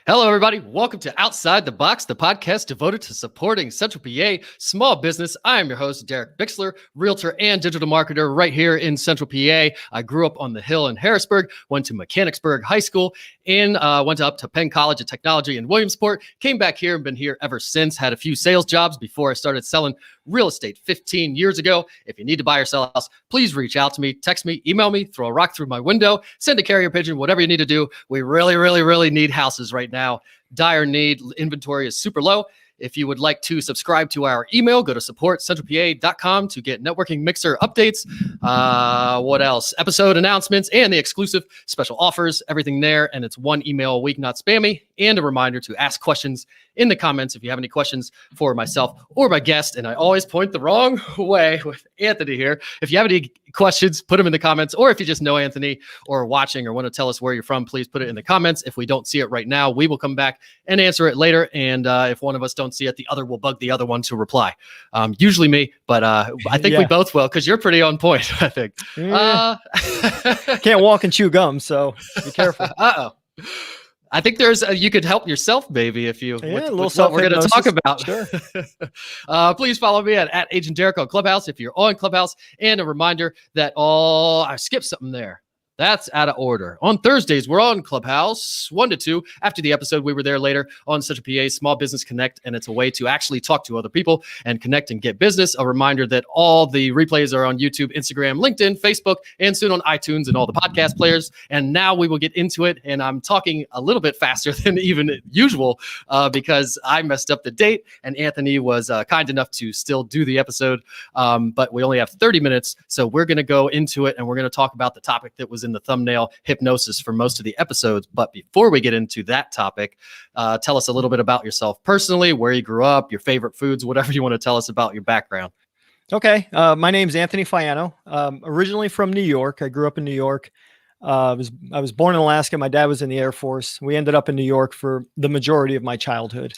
Hello, everybody. Welcome to Outside the Box, the podcast devoted to supporting Central PA small business. I am your host, Derek Bixler, realtor and digital marketer right here in Central PA. I grew up on the hill in Harrisburg, went to Mechanicsburg High School, and went up to Penn College of Technology in Williamsport, came back here and been here ever since. Had a few sales jobs before I started selling real estate 15 years ago. If you need to buy or sell a house, please reach out to me, text me, email me, throw a rock through my window, send a carrier pigeon, whatever you need to do. We really need houses right now. Dire need. Inventory is super low. If you would like to subscribe to our email, go to supportcentralpa.com to get networking mixer updates. What else? Episode announcements and the exclusive special offers, everything there. And it's one email a week, not spammy. And a reminder to ask questions in the comments if you have any questions for myself or my guest. And I always point the wrong way with Anthony here. If you have any questions, put them in the comments. Or if you just know Anthony or are watching or want to tell us where you're from, please put it in the comments. If we don't see it right now, we will come back and answer it later. And if one of us don't see it, the other will bug the other one to reply. Usually me, but I think we both will because you're pretty on point, I think. Can't walk and chew gum, so be careful. I think there's you could help yourself maybe if you with what we're going to talk about. Sure. Please follow me at Agent Derek on Clubhouse if you're on Clubhouse. And a reminder that I skipped something there. That's out of order. On Thursdays, we're on Clubhouse 1 to 2. After the episode, we were there later on Central PA Small Business Connect, and it's a way to actually talk to other people and connect and get business. A reminder that all the replays are on YouTube, Instagram, LinkedIn, Facebook, and soon on iTunes and all the podcast players. And now we will get into it, and I'm talking a little bit faster than even usual because I messed up the date, and Anthony was kind enough to still do the episode, but we only have 30 minutes, so we're going to go into it, and we're going to talk about the topic that was in the thumbnail, hypnosis, for most of the episodes. But before we get into that topic, tell us a little bit about yourself personally, where you grew up, your favorite foods, whatever you want to tell us about your background. Okay. My name's Anthony Faiano. Originally from New York. I grew up in New York. I was born in Alaska. My dad was in the Air Force. We ended up in New York for the majority of my childhood.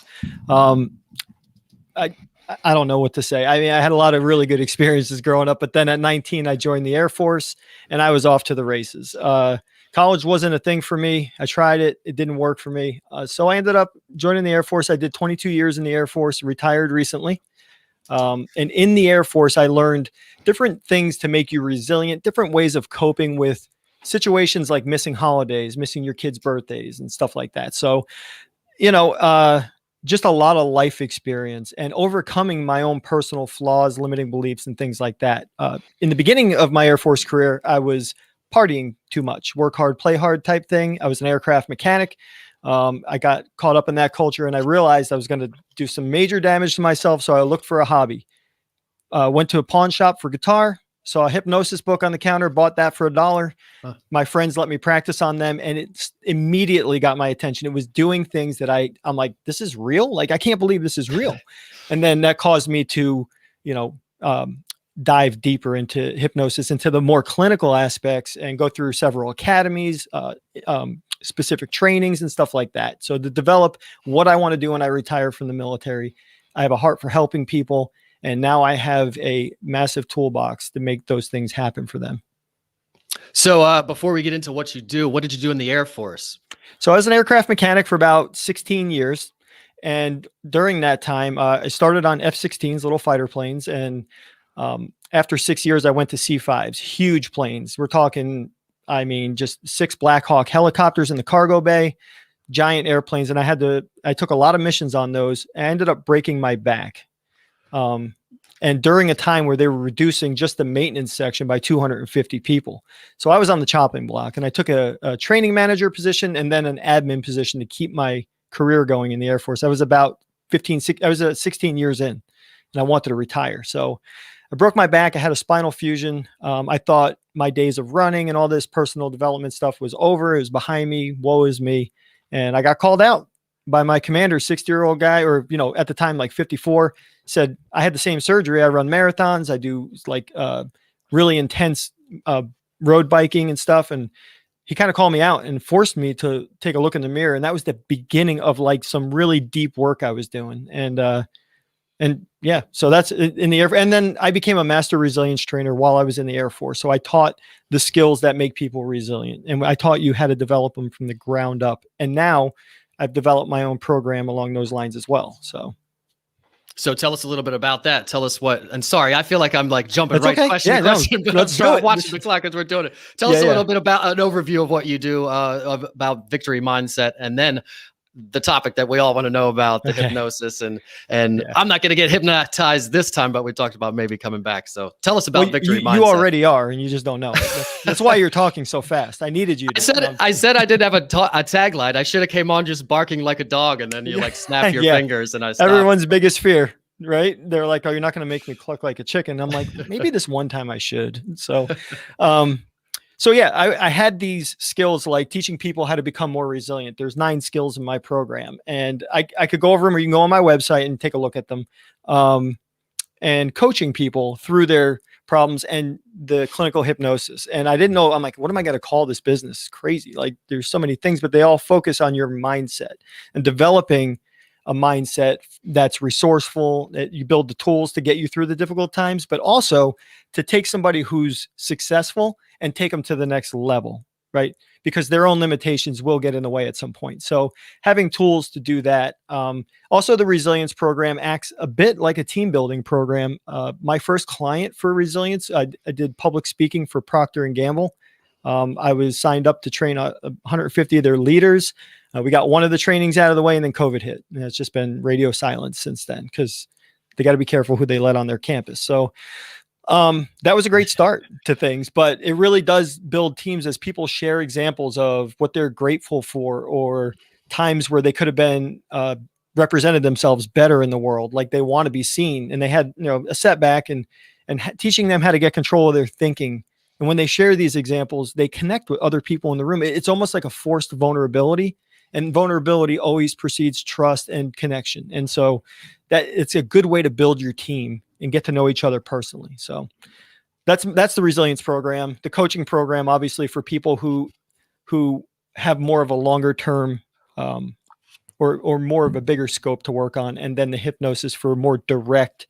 I don't know what to say. I mean, I had a lot of really good experiences growing up, but then at 19, I joined the Air Force and I was off to the races. College wasn't a thing for me. I tried it. It didn't work for me. So I ended up joining the Air Force. I did 22 years in the Air Force, retired recently. And in the Air Force, I learned different things to make you resilient, different ways of coping with situations like missing holidays, missing your kids' birthdays and stuff like that. So, just a lot of life experience and overcoming my own personal flaws, limiting beliefs, and things like that. In the beginning of my Air Force career, I was partying too much, work hard, play hard type thing. I was an aircraft mechanic. I got caught up in that culture and I realized I was going to do some major damage to myself. So I looked for a hobby. Went to a pawn shop for guitar, saw a hypnosis book on the counter, bought that for $1. My friends let me practice on them and it immediately got my attention. It was doing things that I'm like, this is real. Like, I can't believe this is real. And then that caused me to, dive deeper into hypnosis, into the more clinical aspects and go through several academies, specific trainings and stuff like that. So to develop what I want to do when I retire from the military, I have a heart for helping people. And now I have a massive toolbox to make those things happen for them. So before we get into what you do, what did you do in the Air Force? So I was an aircraft mechanic for about 16 years. And during that time, I started on F-16s, little fighter planes. And after 6 years, I went to C-5s, huge planes. We're talking, just 6 Black Hawk helicopters in the cargo bay, giant airplanes. And I took a lot of missions on those. I ended up breaking my back. And during a time where they were reducing just the maintenance section by 250 people. So I was on the chopping block and I took a training manager position and then an admin position to keep my career going in the Air Force. I was about 16 years in and I wanted to retire. So I broke my back. I had a spinal fusion. I thought my days of running and all this personal development stuff was over. It was behind me. Woe is me. And I got called out by my commander, 60-year-old guy, or, at the time, like 54, said, I had the same surgery. I run marathons. I do really intense road biking and stuff. And he kind of called me out and forced me to take a look in the mirror. And that was the beginning of like some really deep work I was doing. And yeah, so that's in the Air Force. And then I became a master resilience trainer while I was in the Air Force. So I taught the skills that make people resilient. And I taught you how to develop them from the ground up. And now I've developed my own program along those lines as well. So tell us a little bit about that. Tell us what, and sorry, I feel like I'm like jumping That's right okay. question to question, but let's I'm do it. watching the clock as we're doing it. Tell us a little bit about an overview of what you do, about Victory Mindset, and then the topic that we all want to know about, the hypnosis. And I'm not going to get hypnotized this time, but we talked about maybe coming back. So tell us about Victory Mindset. You already are, and you just don't know. That's why you're talking so fast. I needed you. I said I didn't have a tagline. I should have came on just barking like a dog, and then you like snap your fingers, and I stopped. Everyone's biggest fear, right? They're like, "Oh, you're not going to make me cluck like a chicken." I'm like, maybe this one time I should. So yeah, I had these skills like teaching people how to become more resilient. There's 9 skills in my program, and I could go over them, or you can go on my website and take a look at them. And coaching people through their problems and the clinical hypnosis. And I didn't know, I'm like, what am I going to call this business? It's crazy. Like there's so many things, but they all focus on your mindset and developing a mindset that's resourceful, that you build the tools to get you through the difficult times, but also to take somebody who's successful and take them to the next level, right? Because their own limitations will get in the way at some point. So having tools to do that. Also, the resilience program acts a bit like a team building program. My first client for resilience, I did public speaking for Procter & Gamble. I was signed up to train 150 of their leaders. We got one of the trainings out of the way, and then COVID hit. And it's just been radio silence since then, because they got to be careful who they let on their campus. So that was a great start to things, but it really does build teams as people share examples of what they're grateful for, or times where they could have been represented themselves better in the world, like they want to be seen, and they had a setback, and teaching them how to get control of their thinking. And when they share these examples, they connect with other people in the room. It's almost like a forced vulnerability, and vulnerability always precedes trust and connection. And so that it's a good way to build your team and get to know each other personally. So that's the resilience program. The coaching program, obviously, for people who have more of a longer term, or more of a bigger scope to work on. And then the hypnosis for more direct,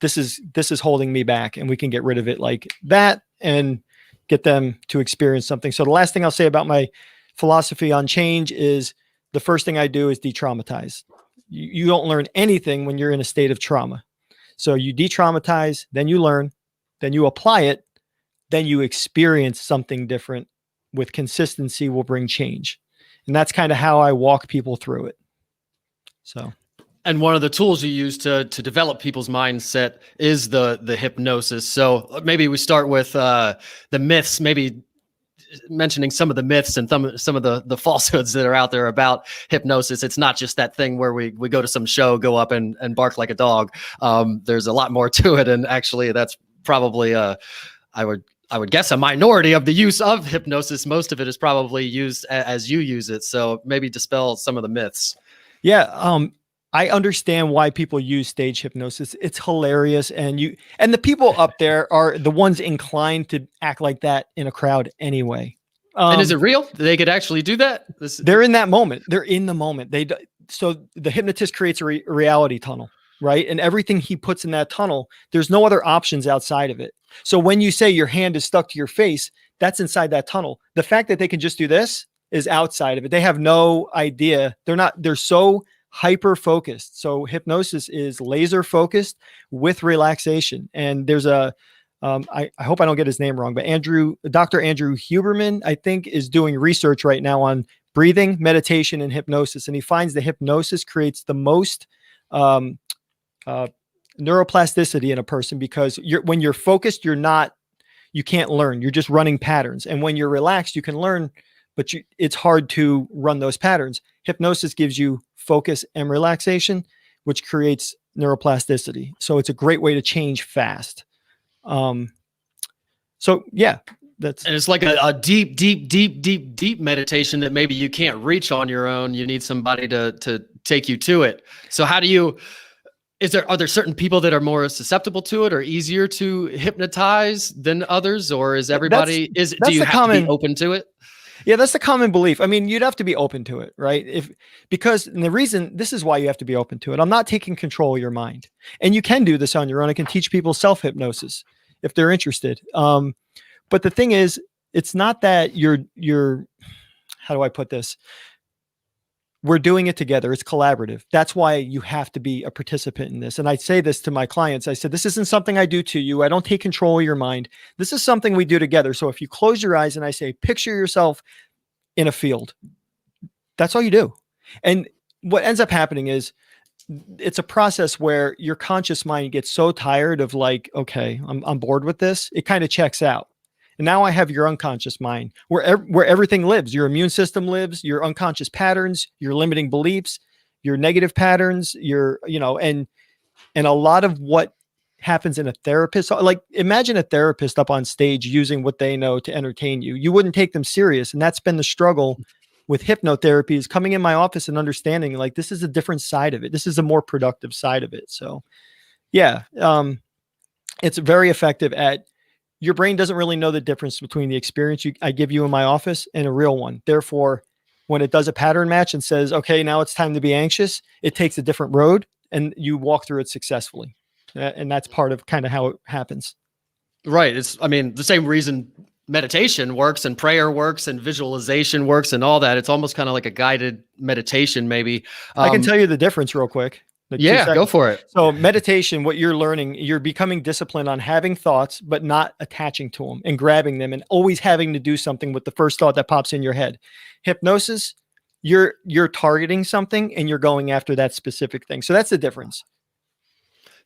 this is holding me back, and we can get rid of it like that and get them to experience something. So the last thing I'll say about my philosophy on change is the first thing I do is de-traumatize. You don't learn anything when you're in a state of trauma. So you de-traumatize, then you learn, then you apply it, then you experience something different with consistency will bring change. And that's kind of how I walk people through it. So. And one of the tools you use to develop people's mindset is the hypnosis. So maybe we start with the myths, maybe mentioning some of the myths and some of the falsehoods that are out there about hypnosis. It's not just that thing where we go to some show, go up and bark like a dog. There's a lot more to it. And actually that's probably I would guess a minority of the use of hypnosis. Most of it is probably used as you use it. So maybe dispel some of the myths. Yeah. I understand why people use stage hypnosis. It's hilarious. And the people up there are the ones inclined to act like that in a crowd anyway. And is it real? They could actually do that? They're in that moment. They're in the moment. So the hypnotist creates a reality tunnel, right? And everything he puts in that tunnel, there's no other options outside of it. So when you say your hand is stuck to your face, that's inside that tunnel. The fact that they can just do this is outside of it. They have no idea. They're so hyper focused. So hypnosis is laser focused with relaxation. And there's I hope I don't get his name wrong, but Dr. Andrew Huberman, I think, is doing research right now on breathing, meditation, and hypnosis. And he finds that hypnosis creates the most neuroplasticity in a person, because when you're focused, you can't learn. You're just running patterns. And when you're relaxed, you can learn, but it's hard to run those patterns. Hypnosis gives you focus and relaxation, which creates neuroplasticity. So it's a great way to change fast. So yeah, and it's like a deep meditation that maybe you can't reach on your own. You need somebody to take you to it. So how do you, are there certain people that are more susceptible to it or easier to hypnotize than others, or is everybody, do you have to be open to it? Yeah, that's the common belief. I mean, you'd have to be open to it, right? This is why you have to be open to it. I'm not taking control of your mind. And you can do this on your own. I can teach people self-hypnosis if they're interested. But the thing is, it's not that you're, how do I put this? we're doing it together. It's collaborative. That's why you have to be a participant in this. And I say this to my clients. I said, this isn't something I do to you. I don't take control of your mind. This is something we do together. So if you close your eyes and I say, picture yourself in a field, that's all you do. And what ends up happening is it's a process where your conscious mind gets so tired of like, okay, I'm bored with this. It kind of checks out. And now I have your unconscious mind where everything lives. Your immune system lives, your unconscious patterns, your limiting beliefs, your negative patterns, and a lot of what happens in a therapist. Like imagine a therapist up on stage using what they know to entertain you. You wouldn't take them serious. And that's been the struggle with hypnotherapy, is coming in my office and understanding like, this is a different side of it. This is a more productive side of it. So yeah, it's very effective at, your brain doesn't really know the difference between the experience I give you in my office and a real one. Therefore, when it does a pattern match and says, okay, now it's time to be anxious, it takes a different road and you walk through it successfully. And that's part of kind of how it happens. Right. The same reason meditation works and prayer works and visualization works and all that. It's almost kind of like a guided meditation, maybe. I can tell you the difference real quick. Like yeah, go for it. So meditation, what you're learning, you're becoming disciplined on having thoughts, but not attaching to them and grabbing them and always having to do something with the first thought that pops in your head. Hypnosis, you're targeting something and you're going after that specific thing. So that's the difference.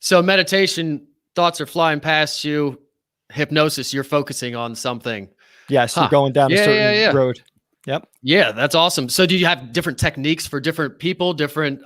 So meditation, thoughts are flying past you. Hypnosis, you're focusing on something. Yes, you're going down a certain road. Yep. Yeah, that's awesome. So do you have different techniques for different people, different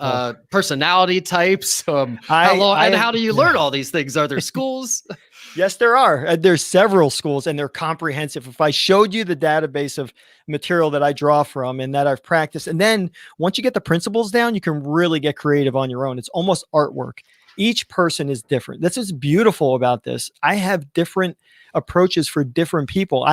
personality types? How do you learn all these things? Are there schools? Yes, there are. There's several schools and they're comprehensive. If I showed you the database of material that I draw from and that I've practiced, and then once you get the principles down, you can really get creative on your own. It's almost artwork. Each person is different. This is beautiful about this. I have different approaches for different people.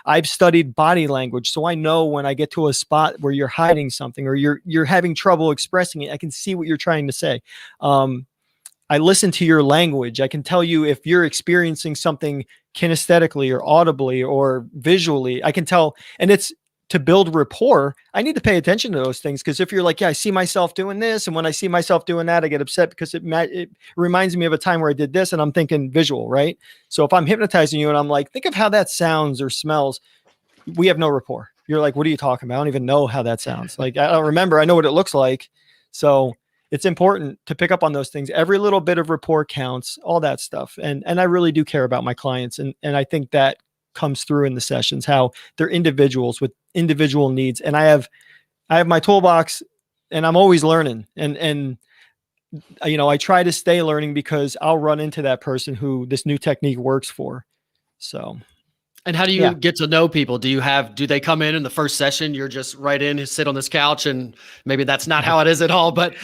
I've studied body language, so I know when I get to a spot where you're hiding something or you're having trouble expressing it, I can see what you're trying to say. I listen to your language. I can tell you if you're experiencing something kinesthetically or audibly or visually. I can tell, and it's to build rapport. I need to pay attention to those things, because if you're like, yeah, I see myself doing this, and when I see myself doing that, I get upset because it reminds me of a time where I did this, and I'm thinking visual, right? So if I'm hypnotizing you and I'm like, think of how that sounds or smells, we have no rapport. You're like, what are you talking about? I don't even know how that sounds. Like, I don't remember. I know what it looks like. So it's important to pick up on those things. Every little bit of rapport counts, all that stuff. And I really do care about my clients. And I think that comes through in the sessions, how they're individuals with individual needs. And I have my toolbox, and I'm always learning. And I try to stay learning, because I'll run into that person who this new technique works for. So. And how do you get to know people? Do they come in the first session, you're just right in, sit on this couch, and maybe that's not how it is at all, but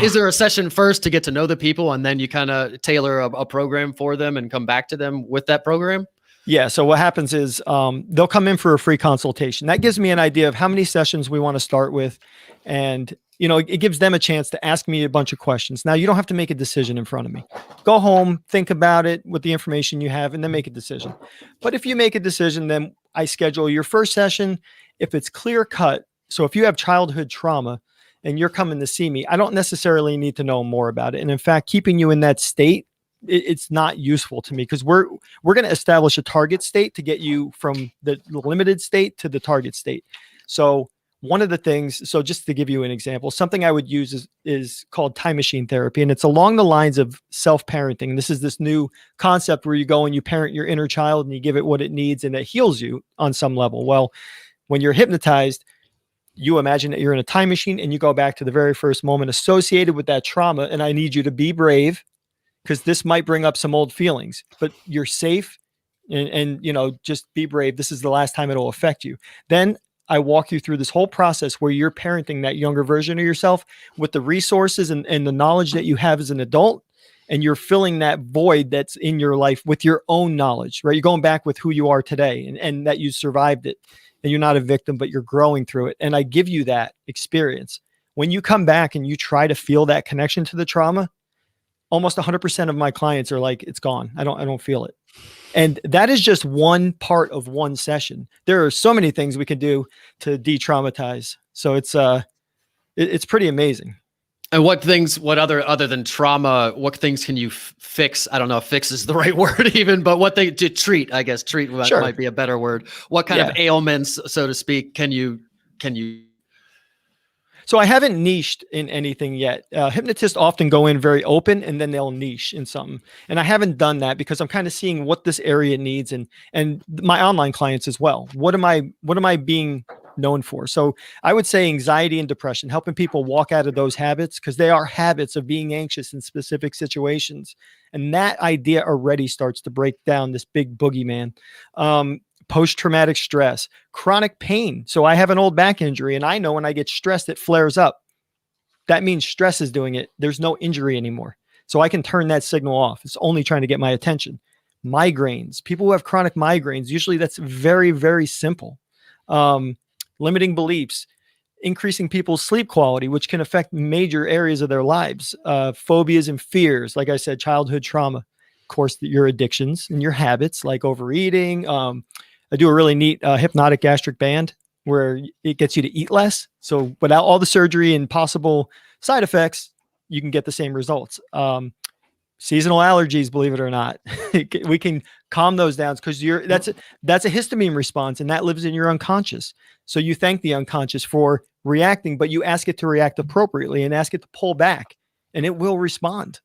is there a session first to get to know the people, and then you kind of tailor a program for them and come back to them with that program? Yeah. So what happens is they'll come in for a free consultation. That gives me an idea of how many sessions we want to start with. And, it gives them a chance to ask me a bunch of questions. Now, you don't have to make a decision in front of me. Go home, think about it with the information you have, and then make a decision. But if you make a decision, then I schedule your first session. If it's clear cut, so if you have childhood trauma and you're coming to see me, I don't necessarily need to know more about it. And in fact, keeping you in that state, it's not useful to me, because we're going to establish a target state to get you from the limited state to the target state. So one of the things, so just to give you an example, something I would use is called time machine therapy. And it's along the lines of self-parenting. This is this new concept where you go and you parent your inner child and you give it what it needs, and it heals you on some level. Well, when you're hypnotized, you imagine that you're in a time machine and you go back to the very first moment associated with that trauma. And I need you to be brave, because this might bring up some old feelings, but you're safe, and just be brave. This is the last time it'll affect you. Then I walk you through this whole process where you're parenting that younger version of yourself with the resources and the knowledge that you have as an adult. And you're filling that void that's in your life with your own knowledge, right? You're going back with who you are today, and that you survived it, and you're not a victim, but you're growing through it. And I give you that experience. When you come back and you try to feel that connection to the trauma, almost 100% of my clients are like, it's gone. I don't feel it. And that is just one part of one session. There are so many things we can do to de-traumatize. So it's It's pretty amazing. And other than trauma, what things can you fix? I don't know if fix is the right word even, but what they to treat, I guess treat might be a better word. What kind of ailments, so to speak, can you? So I haven't niched in anything yet. Hypnotists often go in very open and then they'll niche in something. And I haven't done that because I'm kind of seeing what this area needs and my online clients as well. What am I being known for? So I would say anxiety and depression, helping people walk out of those habits, because they are habits of being anxious in specific situations. And that idea already starts to break down this big boogeyman. Post-traumatic stress, chronic pain. So I have an old back injury and I know when I get stressed, it flares up. That means stress is doing it. There's no injury anymore. So I can turn that signal off. It's only trying to get my attention. Migraines, people who have chronic migraines, usually that's very, very simple. Limiting beliefs, increasing people's sleep quality, which can affect major areas of their lives. Phobias and fears, like I said, childhood trauma. Of course, your addictions and your habits like overeating. I do a really neat hypnotic gastric band where it gets you to eat less. So without all the surgery and possible side effects, you can get the same results. Seasonal allergies, believe it or not, we can calm those down because that's a histamine response and that lives in your unconscious. So you thank the unconscious for reacting, but you ask it to react appropriately and ask it to pull back and it will respond.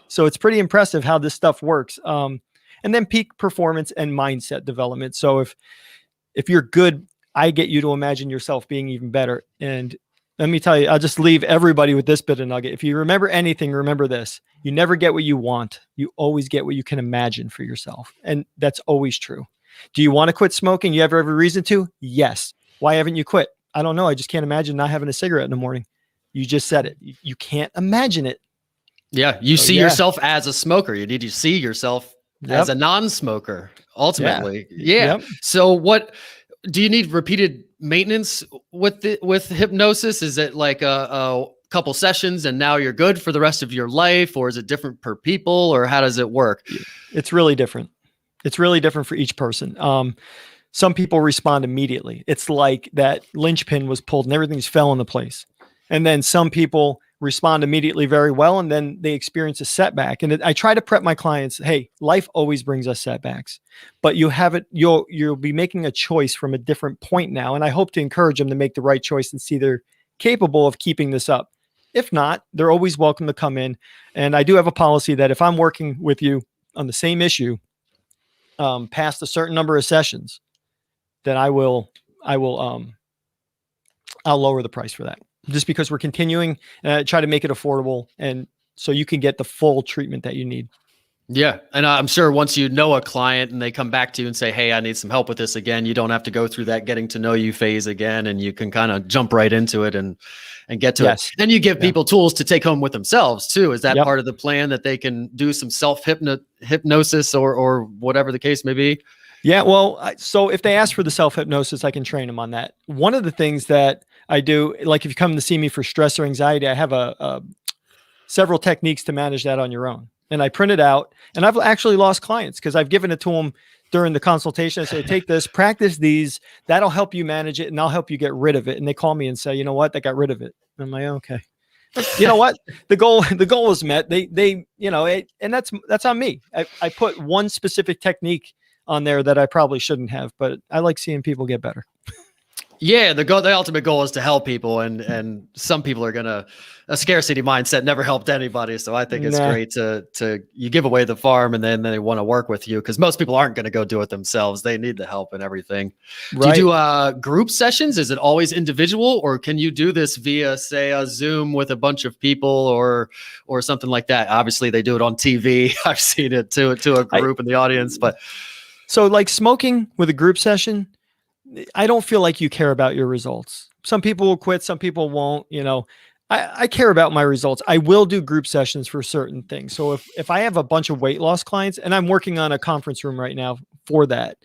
So it's pretty impressive how this stuff works. And then peak performance and mindset development. So if you're good, I get you to imagine yourself being even better. And let me tell you, I'll just leave everybody with this bit of nugget. If you remember anything, remember this. You never get what you want. You always get what you can imagine for yourself. And that's always true. Do you want to quit smoking? You have every reason to? Yes. Why haven't you quit? I don't know. I just can't imagine not having a cigarette in the morning. You just said it. You can't imagine it. Yeah. You see yourself as a smoker. You need to see yourself as a non-smoker ultimately. Yeah. So what do you need? Repeated maintenance with hypnosis? Is it like a couple sessions and now you're good for the rest of your life, or is it different per people, or how does it work? It's really different. It's really different for each person. Some people respond immediately. It's like that linchpin was pulled and everything's fell into place. And then some people respond immediately very well, and then they experience a setback. And I try to prep my clients, hey, life always brings us setbacks, but you'll be making a choice from a different point now. And I hope to encourage them to make the right choice and see they're capable of keeping this up. If not, they're always welcome to come in. And I do have a policy that if I'm working with you on the same issue, past a certain number of sessions, then I'll lower the price for that. Just because we're continuing and try to make it affordable, and so you can get the full treatment that you need. Yeah. And I'm sure once you know a client and they come back to you and say, hey, I need some help with this again, you don't have to go through that getting to know you phase again, and you can kind of jump right into it and get to it. And you give people tools to take home with themselves too. Is that part of the plan, that they can do some hypnosis or whatever the case may be? Yeah. Well, so if they ask for the self-hypnosis, I can train them on that. One of the things that I do, like if you come to see me for stress or anxiety, I have several techniques to manage that on your own. And I print it out, and I've actually lost clients because I've given it to them during the consultation. I say, take this, practice these, that'll help you manage it, and I'll help you get rid of it. And they call me and say, you know what, that got rid of it. And I'm like, okay. You know what? The goal was met. They and that's on me. I put one specific technique on there that I probably shouldn't have, but I like seeing people get better. Yeah, the ultimate goal is to help people, and some people are a scarcity mindset never helped anybody. So I think it's great to you give away the farm, and then they want to work with you, because most people aren't going to go do it themselves. They need the help and everything. Right. Do you do group sessions? Is it always individual, or can you do this via, say, a Zoom with a bunch of people or something like that? Obviously, they do it on TV. I've seen it to a group in the audience, but so like smoking with a group session, I don't feel like you care about your results. Some people will quit, some people won't. I care about my results. I will do group sessions for certain things. So if I have a bunch of weight loss clients, and I'm working on a conference room right now for that.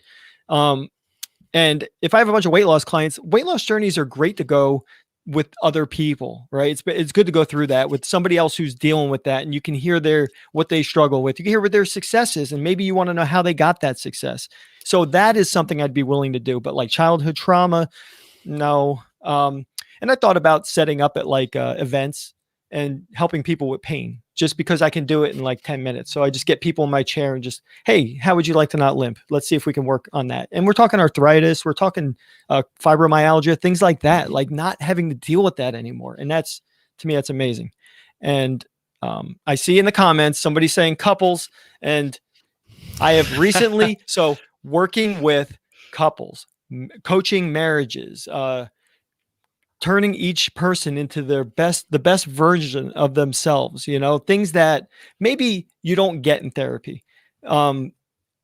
And if I have a bunch of weight loss clients, weight loss journeys are great to go with other people, right? It's good to go through that with somebody else who's dealing with that, and you can hear what they struggle with. You can hear what their success is, and maybe you want to know how they got that success. So that is something I'd be willing to do. But like childhood trauma, no. And I thought about setting up at like events and helping people with pain, just because I can do it in like 10 minutes. So I just get people in my chair and just, hey, how would you like to not limp? Let's see if we can work on that. And we're talking arthritis, we're talking fibromyalgia, things like that, like not having to deal with that anymore. And that's, to me, that's amazing. And I see in the comments, somebody saying couples, and I have recently, so working with couples, coaching marriages, turning each person into the best version of themselves, things that maybe you don't get in therapy,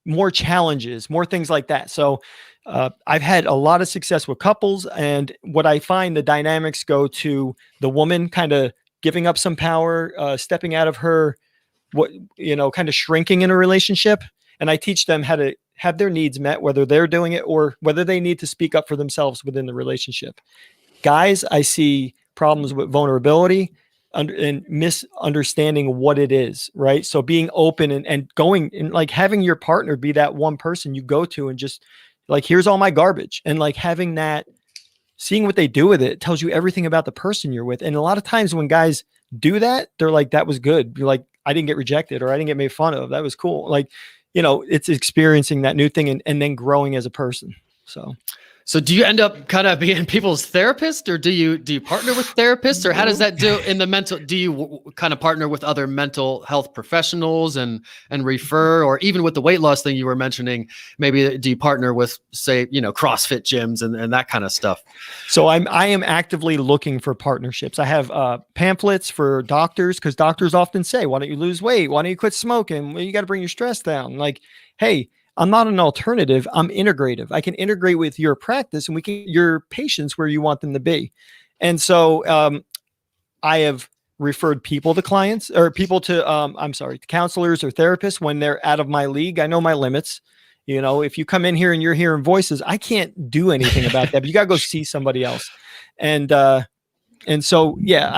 more challenges, more things like that. So I've had a lot of success with couples, and what I find, the dynamics go to the woman kind of giving up some power, stepping out of her, kind of shrinking in a relationship. And I teach them how to have their needs met, whether they're doing it or whether they need to speak up for themselves within the relationship. Guys, I see problems with vulnerability and misunderstanding what it is, right? So being open and going and like having your partner be that one person you go to and just like, here's all my garbage. And like having that, seeing what they do with it tells you everything about the person you're with. And a lot of times when guys do that, they're like, that was good. You're like, I didn't get rejected, or I didn't get made fun of. That was cool. Like, it's experiencing that new thing and then growing as a person. So do you end up kind of being people's therapist, or do you partner with therapists, or how does that do in the mental? Do you kind of partner with other mental health professionals and refer, or even with the weight loss thing you were mentioning, maybe do you partner with, say, CrossFit gyms and that kind of stuff? So I am actively looking for partnerships. I have pamphlets for doctors, because doctors often say, why don't you lose weight? Why don't you quit smoking? Well, you got to bring your stress down. Like, hey, I'm not an alternative. I'm integrative. I can integrate with your practice, and we can your patients where you want them to be. And so I have referred people to clients, or people to to counselors or therapists when they're out of my league. I know my limits. If you come in here and you're hearing voices, I can't do anything about that, but you got to go see somebody else. And so, yeah,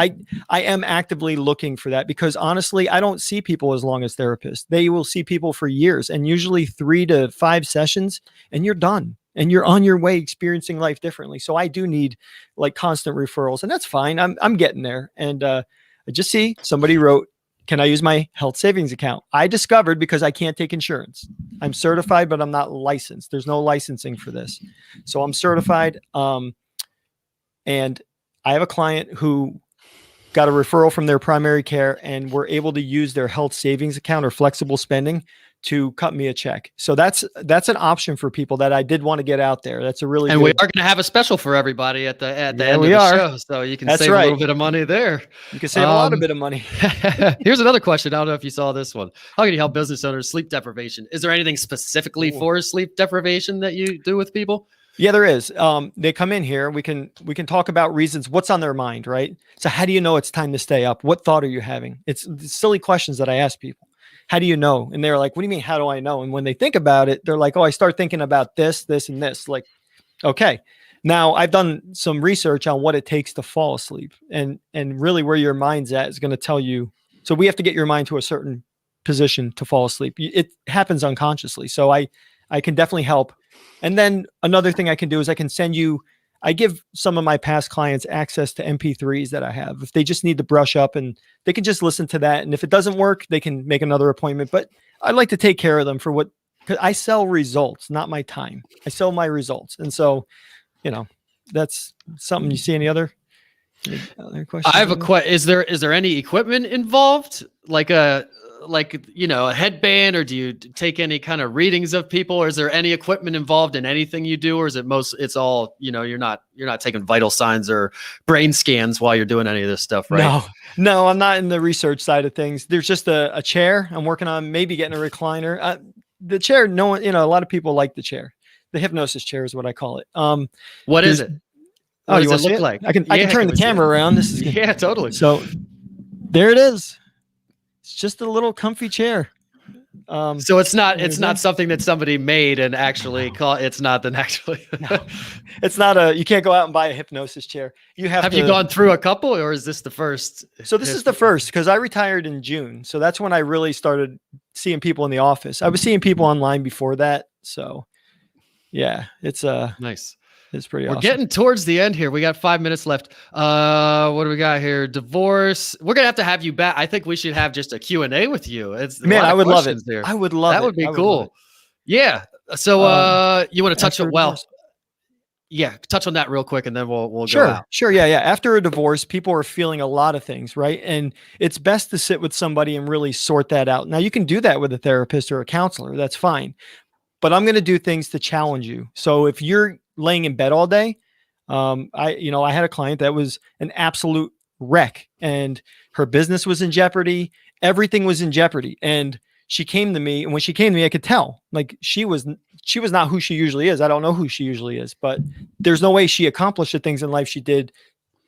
I am actively looking for that, because honestly, I don't see people as long as therapists. They will see people for years, and usually 3 to 5 sessions, and you're done and you're on your way experiencing life differently. So I do need like constant referrals, and that's fine. I'm getting there. And I just see somebody wrote, can I use my health savings account? I discovered, because I can't take insurance. I'm certified, but I'm not licensed. There's no licensing for this. So I'm certified. And I have a client who got a referral from their primary care, and were able to use their health savings account or flexible spending to cut me a check. So that's an option for people that I did want to get out there. That's a really we are going to have a special for everybody at the end of the show, so you can save a little bit of money there. You can save a lot of bit of money. Here's another question. I don't know if you saw this one. How can you help business owners sleep deprivation? Is there anything specifically for sleep deprivation that you do with people? Yeah, there is. They come in here. We can talk about reasons, what's on their mind, right? So how do you know it's time to stay up? What thought are you having? It's silly questions that I ask people. How do you know? And they're like, what do you mean, how do I know? And when they think about it, they're like, oh, I start thinking about this, this, and this. Like, okay. Now I've done some research on what it takes to fall asleep, and really where your mind's at is going to tell you. So we have to get your mind to a certain position to fall asleep. It happens unconsciously. So I can definitely help. And then another thing I can do is I give some of my past clients access to MP3s that I have. If they just need to brush up, and they can just listen to that. And if it doesn't work, they can make another appointment. But I'd like to take care of them because I sell results, not my time. I sell my results. And so, that's something. You see any other questions? I have a question. Is there any equipment involved? Like a headband, or do you take any kind of readings of people, or is there any equipment involved in anything you do, or is it's all, you're not taking vital signs or brain scans while you're doing any of this stuff, right? No, I'm not in the research side of things. There's just a chair I'm working on, maybe getting a recliner. The chair, no one, a lot of people like the chair. The hypnosis chair is what I call it. What is it? What does it look like? I can turn the camera around. This is yeah, totally. So there it is. It's just a little comfy chair. So it's not something that somebody made and actually it's not you can't go out and buy a hypnosis chair. Have you gone through a couple, or is this the first? So this is the first, because I retired in June. So that's when I really started seeing people in the office. I was seeing people online before that. So yeah, it's nice. It's pretty We're awesome. getting towards the end here. We got 5 minutes left. What do we got here? Divorce. We're going to have you back. I think we should have just a Q&A with you. It's Man, I would love it. There. I would love it. That would be cool. Yeah. So you want to touch it? Well, yeah, touch on that real quick and then we'll go out. Sure. Yeah. After a divorce, people are feeling a lot of things, right? And it's best to sit with somebody and really sort that out. Now you can do that with a therapist or a counselor. That's fine. But I'm going to do things to challenge you. So if you're laying in bed all day, I had a client that was an absolute wreck and her business was in jeopardy. Everything was in jeopardy. And she came to me, and when she came to me, I could tell like she was not who she usually is. I don't know who she usually is, but there's no way she accomplished the things in life she did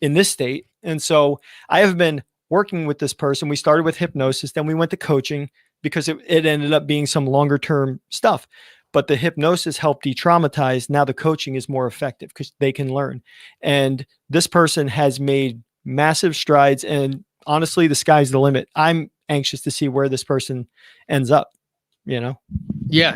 in this state. And so I have been working with this person. We started with hypnosis, then we went to coaching because it ended up being some longer term stuff. But the hypnosis helped de-traumatize. Now the coaching is more effective because they can learn. And this person has made massive strides. And honestly, the sky's the limit. I'm anxious to see where this person ends up, Yeah.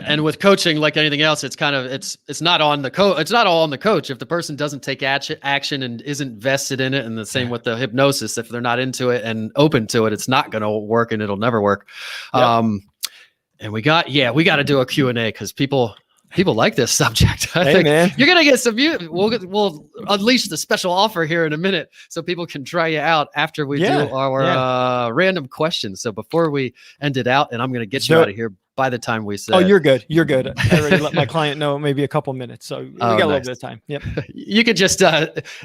And with coaching, like anything else, it's kind of, it's not on the coach. It's not all on the coach. If the person doesn't take action and isn't vested in it, and the same with the hypnosis, if they're not into it and open to it, it's not going to work and it'll never work. Yep. And we got to do a Q&A because people like this subject. I think man. You're going to get some, we'll unleash the special offer here in a minute so people can try you out after we do our random questions. So before we end it out, and I'm going to get you out of here by the time we say. Oh, you're good. You're good. I already let my client know maybe a couple minutes. So we got a little bit of time. Yep. You could just,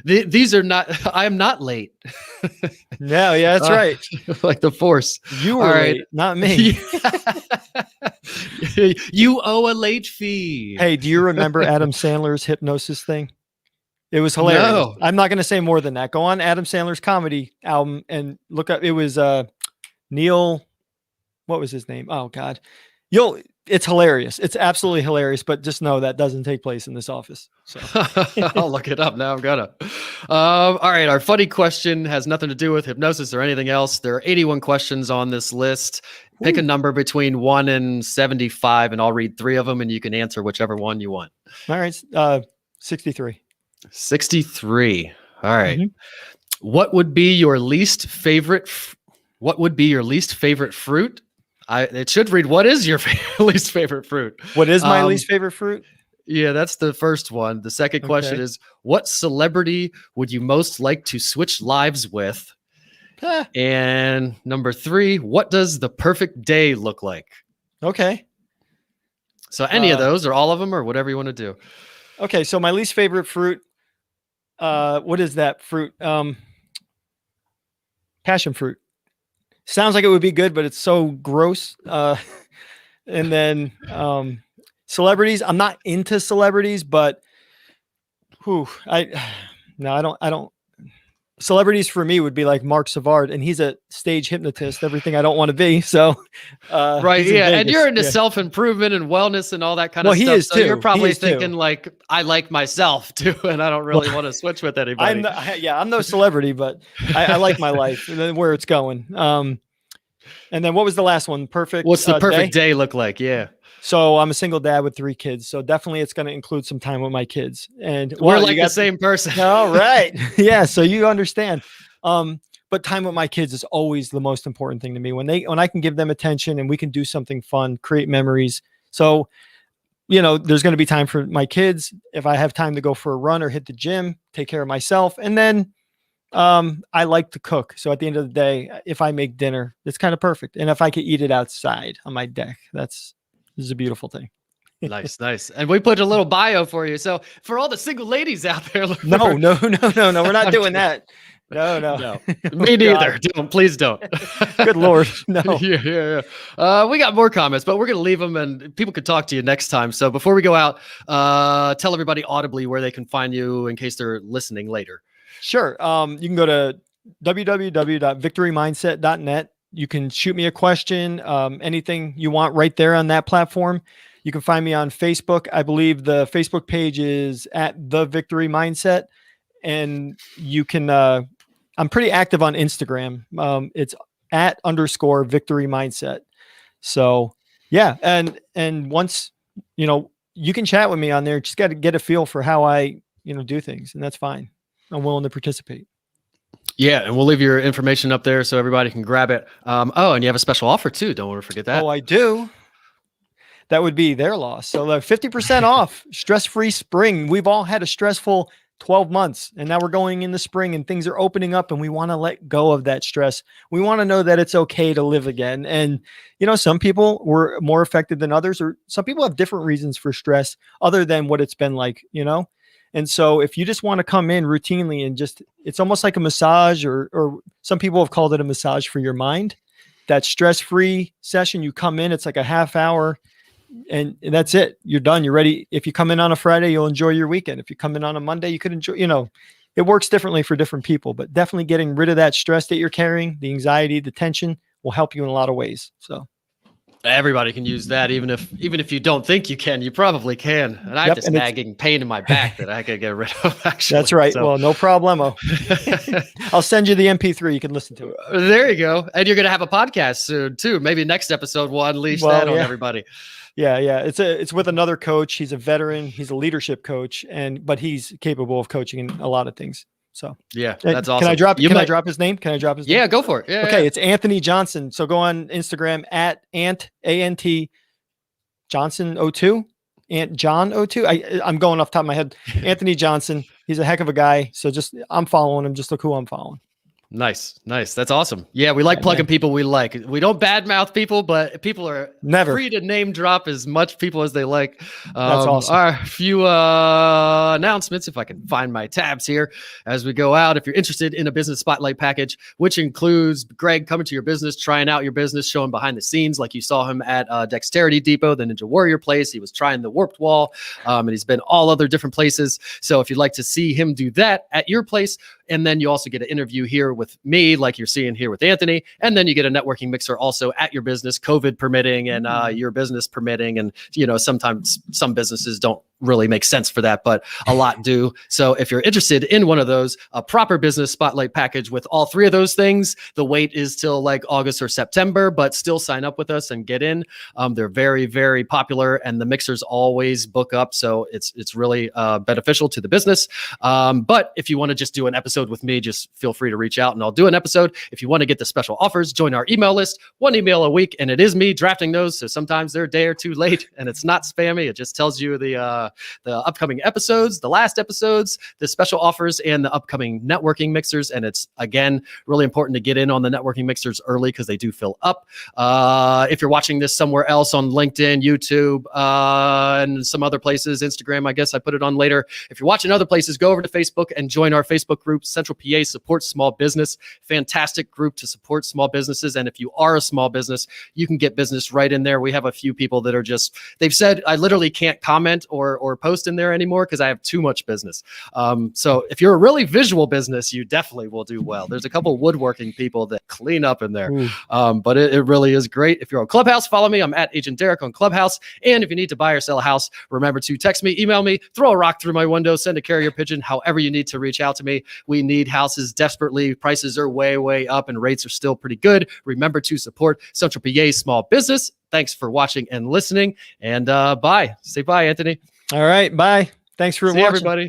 these are not, I am not late. No, yeah, that's right. Like the Force. You were late, not me. You owe a late fee. Hey, do you remember Adam Sandler's hypnosis thing? It was hilarious. No. I'm not going to say more than that. Go on Adam Sandler's comedy album and look up. It was Neil. What was his name? Oh God. It's hilarious. It's absolutely hilarious, but just know that doesn't take place in this office. So I'll look it up now. I'm gonna. All right. Our funny question has nothing to do with hypnosis or anything else. There are 81 questions on this list. Pick a number between 1 and 75, and I'll read 3 of them, and you can answer whichever one you want. All right. 63. 63. All right. Mm-hmm. What would be your least favorite fruit? It should read, what is your least favorite fruit? What is my least favorite fruit? Yeah, that's the first one. The second question is, what celebrity would you most like to switch lives with? And number 3, what does the perfect day look like? Okay. So any of those or all of them or whatever you want to do. Okay, so my least favorite fruit, what is that fruit? Passion fruit. Sounds like it would be good, but it's so gross. And then celebrities. I'm not into celebrities, but I don't. Celebrities for me would be like Mark Savard, and he's a stage hypnotist. Everything I don't want to be. So, right, yeah, and you're into self-improvement and wellness and all that kind of stuff. He is so too. You're probably thinking like, I like myself too, and I don't really want to switch with anybody. I'm no celebrity, but I like my life and where it's going. And then what was the last one? Perfect. What's the perfect day look like? Yeah. So I'm a single dad with 3 kids. So definitely it's going to include some time with my kids. And we're like the same person. All right. Yeah. So you understand. But time with my kids is always the most important thing to me. When I can give them attention and we can do something fun, create memories. So, there's going to be time for my kids. If I have time to go for a run or hit the gym, take care of myself. And then I like to cook. So at the end of the day, if I make dinner, it's kind of perfect. And if I could eat it outside on my deck, this is a beautiful thing. Nice. And we put a little bio for you. So for all the single ladies out there. No. We're not doing that. No. Me neither. Please don't. Good Lord. No. Yeah. We got more comments, but we're going to leave them and people can talk to you next time. So before we go out, tell everybody audibly where they can find you in case they're listening later. Sure. You can go to www.victorymindset.net. You can shoot me a question, anything you want right there on that platform. You can find me on Facebook. I believe the Facebook page is at The Victory Mindset. And you can, I'm pretty active on Instagram. It's @_Victory Mindset. So yeah. And once, you can chat with me on there, just got to get a feel for how I do things, and that's fine. I'm willing to participate. Yeah, and we'll leave your information up there so everybody can grab it. And you have a special offer too. Don't want to forget that. Oh, I do. That would be their loss. So 50% off, stress-free spring. We've all had a stressful 12 months, and now we're going in the spring and things are opening up, and we want to let go of that stress. We want to know that it's okay to live again. And, some people were more affected than others, or some people have different reasons for stress other than what it's been like, And so if you just want to come in routinely and it's almost like a massage, or some people have called it a massage for your mind. That stress-free session, you come in, it's like a half hour, and that's it. You're done. You're ready. If you come in on a Friday, you'll enjoy your weekend. If you come in on a Monday, you could enjoy, it works differently for different people, but definitely getting rid of that stress that you're carrying, the anxiety, the tension will help you in a lot of ways. So everybody can use that. Even if you don't think you can, you probably can. And I have this nagging pain in my back that I could get rid of, actually. That's right. So. Well, no problemo. I'll send you the MP3. You can listen to it. There you go. And you're going to have a podcast soon too. Maybe next episode we'll unleash that on everybody. Yeah. It's with another coach. He's a veteran. He's a leadership coach, but he's capable of coaching in a lot of things. So yeah, that's awesome. Can I drop his name? Yeah, go for it. Yeah. Okay. Yeah. It's Anthony Johnson. So go on Instagram at ANT Johnson 02. Ant John 02. I'm going off the top of my head. Anthony Johnson. He's a heck of a guy. So I'm following him. Just look who I'm following. Nice. That's awesome. Yeah, we like plugging people we like. We don't badmouth people, but people are never free to name drop as much people as they like. That's awesome. Our few announcements, if I can find my tabs here as we go out. If you're interested in a business spotlight package, which includes Greg coming to your business, trying out your business, showing behind the scenes, like you saw him at Dexterity Depot, the Ninja Warrior place. He was trying the Warped Wall, and he's been all other different places. So if you'd like to see him do that at your place, and then you also get an interview here with me, like you're seeing here with Anthony. And then you get a networking mixer also at your business, COVID permitting and your business permitting. And, sometimes some businesses don't really make sense for that, but a lot do. So if you're interested in one of those, a proper business spotlight package with all three of those things, the wait is till like August or September, but still sign up with us and get in. They're very, very popular, and the mixers always book up. So it's really beneficial to the business. But if you want to just do an episode with me, just feel free to reach out and I'll do an episode. If you want to get the special offers, join our email list, 1 email a week, and it is me drafting those. So sometimes they're a day or two late and it's not spammy. It just tells you the upcoming episodes, the last episodes, the special offers, and the upcoming networking mixers. And it's, again, really important to get in on the networking mixers early because they do fill up. If you're watching this somewhere else on LinkedIn, YouTube, and some other places, Instagram, I guess I put it on later. If you're watching other places, go over to Facebook and join our Facebook group, Central PA Supports Small Business. Fantastic group to support small businesses. And if you are a small business, you can get business right in there. We have a few people that are they've said, I literally can't comment or post in there anymore because I have too much business. So if you're a really visual business, you definitely will do well. There's a couple woodworking people that clean up in there. But it really is great. If you're on Clubhouse, follow me. I'm at Agent Derek on Clubhouse. And if you need to buy or sell a house, remember to text me, email me, throw a rock through my window, send a carrier pigeon, however you need to reach out to me. We need houses desperately. Prices are way, way up and rates are still pretty good. Remember to support Central PA small business. Thanks for watching and listening. And bye. Say bye, Anthony. All right. Bye. Thanks for watching. See everybody.